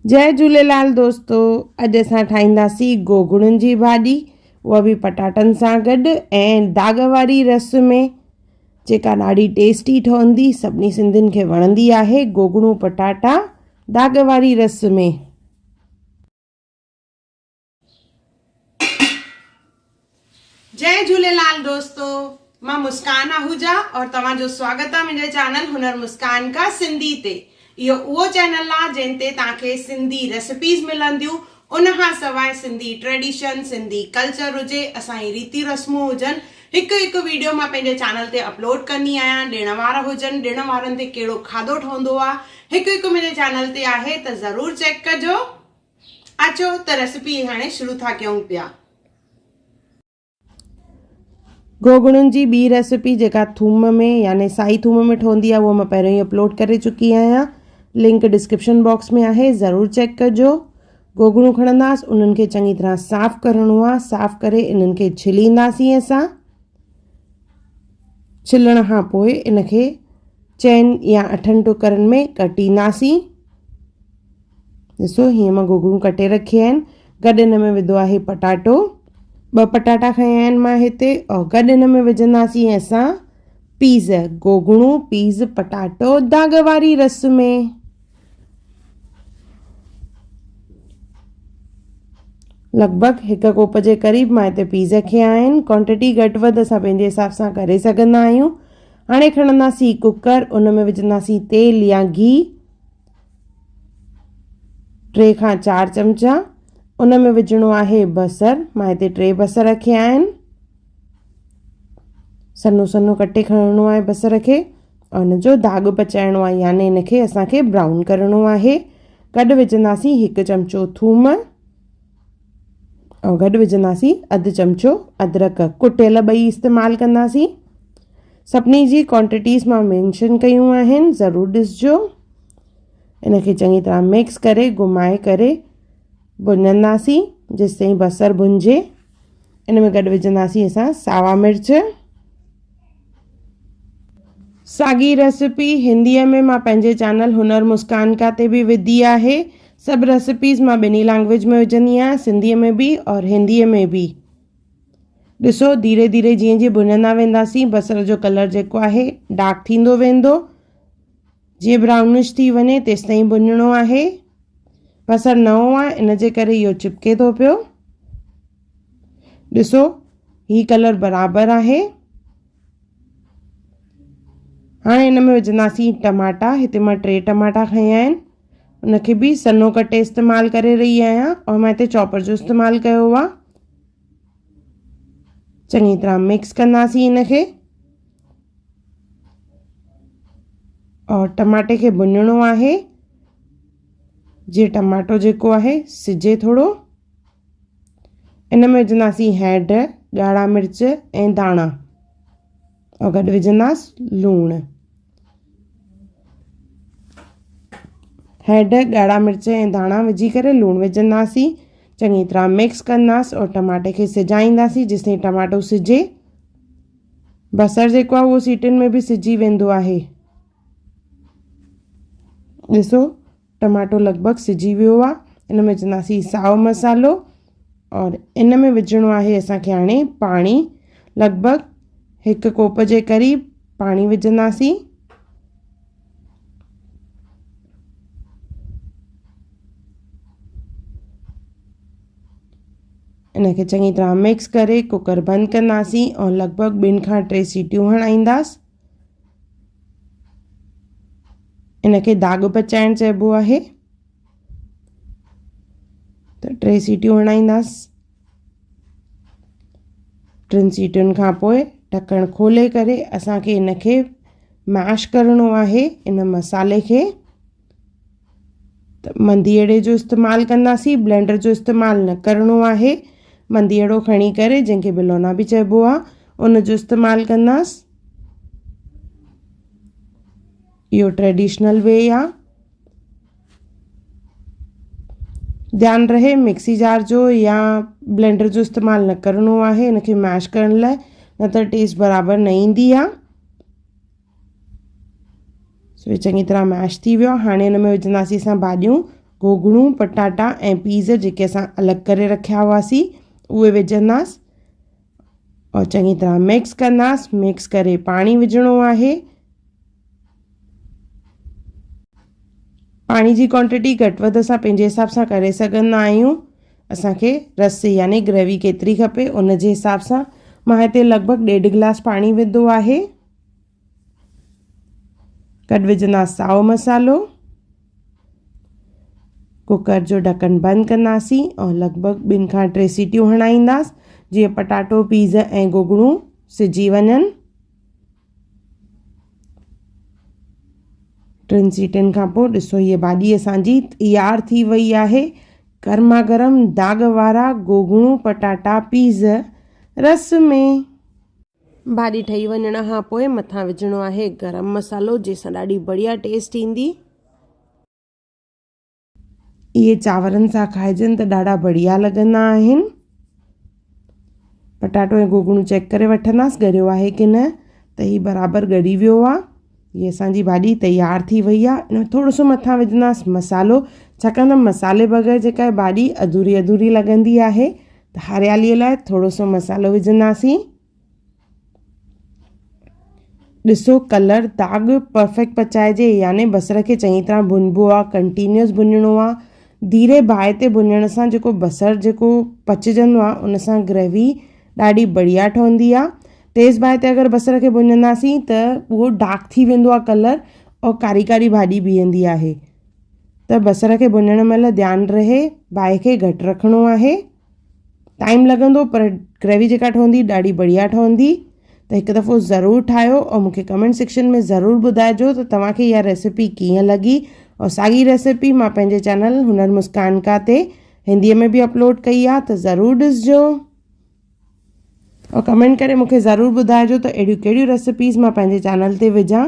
जय झूलेलाल दोस्तों। अॼु असां ठाहींदासीं गोगड़ुनि जी भाॼी, उहा बि पटाटनि सां गॾु ऐं दाग वारी रस में, जेका ॾाढी टेस्टी ठहंदी, सभिनी सिंधियुनि खे वणंदी आहे। गोगड़ू पटाटा दाग वारी रस में। जय झूलेलाल दोस्तों, मां मुस्कान आहूजा और तव्हांजो स्वागत आहे मुंहिंजे चैनल हुनर मुस्कान का सिंधी ते। इहो उहो चैनल आहे जिन ते तव्हांखे सिंधी रेसिपीज़ मिलंदियूं, उन खां सवाइ सिंधी ट्रेडिशन, सिंधी कल्चर हुजे, असांजी रीति रस्मूं हुजनि, हिकु हिकु वीडियो मां पंहिंजे चैनल ते अपलोड कंदी आहियां। ॾिण वार हुजनि, ॾिण वारनि ते कहिड़ो खाधो ठहंदो आहे, हिकु हिकु मुंहिंजे चैनल ते आहे, त ज़रूरु चेक कजो। अचो त रेसिपी हाणे शुरू था कयूं पिया। गोगड़ुनि जी ॿी रेसिपी जेका थूम में यानी साई थूम में ठहंदी आहे, उहा मां पहिरियों ई अपलोड करे चुकी आहियां। लिंक डिस्क्रिप्शन बॉक्स में आहे, ज़रूरु चेक कजो। गोगड़ू खणंदासीं, उन्हनि खे चङी तरह साफ़ु करिणो आहे। साफ़ु करे इन्हनि खे छिलींदासीं असां। छिलण खां पोइ इनखे 4 या 8 टुकरनि में कटींदासीं। ॾिसो, हीअं मां गोगड़ू कटे रखिया आहिनि। गॾु हिन में विधो आहे पटाटो, 2 पटाटा खया आहिनि मां हिते, और गॾु हिन में विझंदासीं असां पीज़, गोगड़ू पीज़ पटाटो दाग वारी रस में। लॻभॻि 1 कोप जे क़रीब मां हिते पीज़ खया आहिनि। क्वांटिटी घटि वधि असां पंहिंजे हिसाब सां करे सघंदा आहियूं। हाणे खणंदासीं कुकर, उन में विझंदासीं तेल या घी, 3 खां 4 चमचा। उन में विझणो आहे बसर, मां हिते 3 बसर खया आहिनि। सन्नो सन्नो कटे खणणो आहे बसर खे, और हुन जो दाग पचाइणो आहे, यानी हिनखे असांखे ब्राउन करिणो आहे। गॾु विझंदासीं 1 चमचो थूम, और गॾु विझंदासीं 1/2 चमचो अदरक, कुटियल 2 इस्तेमालु कंदासीं। सभिनी जी क्वांटिटीज़ मां मेंशन कयूं आहिनि, ज़रूरु ॾिसजो। इनखे चङी तरह मिक्स करे घुमाए करे भुञंदासीं जेसिताईं बसर भुंजे। इन में गॾु विझंदासीं असां सावा मिर्च। साॻी रेसिपी हिंदीअ में मां पंहिंजे चैनल हुनर मुस्कान का ते बि विधी आहे। सभु रेसिपीज़ मां ॿिन्ही लैंग्वेज में विझंदी आहियां, सिंधीअ में बि और हिंदीअ में बि। ॾिसो, धीरे धीरे जीअं जीअं भुञंदा वेंदासीं, बसर जो कलर जेको आहे डार्क थींदो वेंदो। जीअं ब्राउनिश थी वञे तेसिताईं भुञणो आहे। बसर नओं आहे, इन जे करे इहो चिपके थो पियो। ॾिसो, ही कलर बराबरि आहे। हाणे हिन में विझंदासीं टमाटा। हिते मां 3 टमाटा खया आहिनि, उनखे बि सन्नो कटे इस्तेमालु करे रही आहियां, और मां हिते चॉपर जो इस्तेमालु कयो आहे। चङी तरह मिक्स कंदासीं इनखे, और टमाटे खे भुञणो आहे जीअं टमाटो जेको आहे सिझे थोरो। इन में विझंदासीं हैड, ॻाढ़ा मिर्च ऐं धाणा, और गॾु विझंदासीं लूणु। हैड, ॻाढ़ा मिर्च ऐं धाणा विझी करे लूणु विझंदासीं। चङी तरह मिक्स कंदासीं और टमाटे खे सिझाईंदासीं जेसिताईं टमाटो सिझे। बसर जेको आहे उहो सीटियुनि में बि सिझी वेंदो आहे। ॾिसो, टमाटो लॻभॻि सिझी वियो आहे। इन में विझंदासीं साओ मसालो, और इन में विझणो आहे असांखे हाणे पाणी। लॻभॻि 1 कोप जे क़रीब पाणी विझंदासीं। इनखे चङी तरह मिक्स करे कुकर बंदि कंदासीं, और लॻभॻि 2 खां 3 सीटियूं हणाईंदासीं। इनखे दाग पचाइणु चइबो आहे, त 3 सीटियूं हणाईंदासीं। 3 सीटियुनि खां पोइ ढकणु खोले करे असांखे इनखे मैश करिणो आहे, इन मसाले खे। त मंधीअड़े जो इस्तेमालु कंदासीं, ब्लेंडर जो इस्तेमालु न करिणो आहे। मंधीअड़ो खणी करे, जंहिंखे बिलोना बि चइबो आहे, उन जो इस्तेमालु कंदासीं। इहो ट्रेडिशनल वे आहे। ध्यानु रहे, मिक्सी जार जो या ब्लेंडर जो इस्तेमालु न करिणो आहे इनखे मैश करण लाइ, न त टेस्ट बराबरि न ईंदी आहे। सो चङी तरह मैश थी वियो। हाणे हिन में विझंदासीं असां भाॼियूं, गोगड़ू पटाटा ऐं पीज़ जेके असां अलॻि करे रखिया हुआसीं उहे विझंदासीं और चङी तरह मिक्स कंदासीं। मिक्स करे पाणी विझणो आहे। पाणी जी क्वांटिटी घटि वधि असां पंहिंजे हिसाब सां करे सघंदा आहियूं। असांखे रस यानी ग्रेवी केतिरी खपे उन जे हिसाब सां मां हिते लॻभॻि 1.5 गिलास पाणी विधो आहे। गॾु विझंदासीं साओ मसालो। कुकर जो ढक्कन बंदि कंदासीं और लॻभॻि 2 खां 3 सीटियूं हणाईंदासीं जीअं पटाटो पीज़ ऐं गोगड़ू सिजी वञनि। 3 सीटियुनि खां पोइ ॾिसो हीअ भाॼी असांजी तयार थी वई आहे। गर्मा गर्म दाग वारा गोगड़ू पटाटा पीज़ रस में। भाॼी ठही वञण खां पोइ मथां विझणो आहे गरम मसालो जंहिंसां ॾाढी बढ़िया टेस्ट ईंदी। इहे चांवरनि सां खाइजनि त ॾाढा बढ़िया लॻंदा आहिनि। पटाटो ऐं गोगड़ू चेक करे वठंदासीं ॻरियो आहे की न, त हीउ बराबरि ॻरी वियो आहे। हीअ असांजी भाॼी तयार थी वई आहे। इन में थोरो सो मथां विझंदासीं मसालो, छाकाणि त मसाले बग़ैर जेका भाॼी अधूरी अधूरी लॻंदी आहे, त हरियालीअ लाइ थोरो सो मसालो विझंदासीं। ॾिसो कलर दाग परफेक्ट पचाइजे, यानी बसर खे चङी तरह भुनिबो आहे, कंटिन्यूअस भुञणो आहे। धीरे बाहि ते भुञण सां जेको बसर जेको पचजंदो आहे उन सां ग्रेवी ॾाढी बढ़िया ठहंदी आहे। तेज़ बाहि ते अगरि बसर खे भुञंदासीं त उहो डार्क थी वेंदो आहे कलर और कारी कारी भाॼी बीहंदी आहे। त बसर खे भुञण महिल ध्यानु रहे बाहि खे घटि रखिणो आहे। टाइम लॻंदो पर ग्रेवी जेका ठहंदी ॾाढी बढ़िया ठहंदी। त हिकु दफ़ो ज़रूरु ठाहियो और मूंखे कमेंट सेक्शन में ज़रूरु ॿुधाइजो त तव्हांखे इहा रेसिपी कीअं लॻी। और साॻी रेसिपी मां पंहिंजे चैनल हुनर मुस्कान का ते हिंदीअ में बि अपलोड कई आहे, त ज़रूरु ॾिसजो और कमेंट करे मूंखे ज़रूरु ॿुधाइजो त अहिड़ियूं कहिड़ियूं रेसिपीज़ मां पंहिंजे चैनल ते विझां।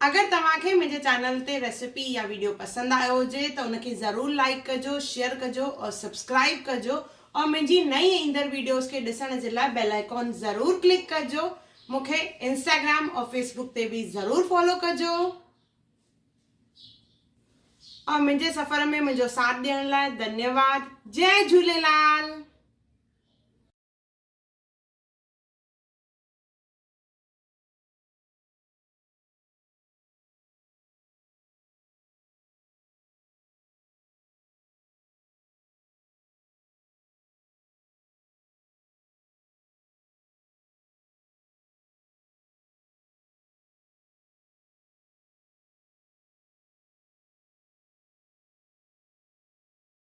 अगरि तव्हांखे मुंहिंजे चैनल ते रेसिपी या वीडियो पसंदि आयो हुजे त उनखे ज़रूरु लाइक कजो, शेयर कजो और सब्सक्राइब कजो और मुंहिंजी नई ईंदड़ वीडियोस खे ॾिसण जे लाइ बेल आइकॉन ज़रूरु क्लिक कजो। मूंखे इंस्टाग्राम और फेसबुक ते बि ज़रूरु फॉलो कजो और मुंहिंजे सफ़र में मुंहिंजो साथ ॾियण लाइ धन्यवाद। जय झूलेलाल।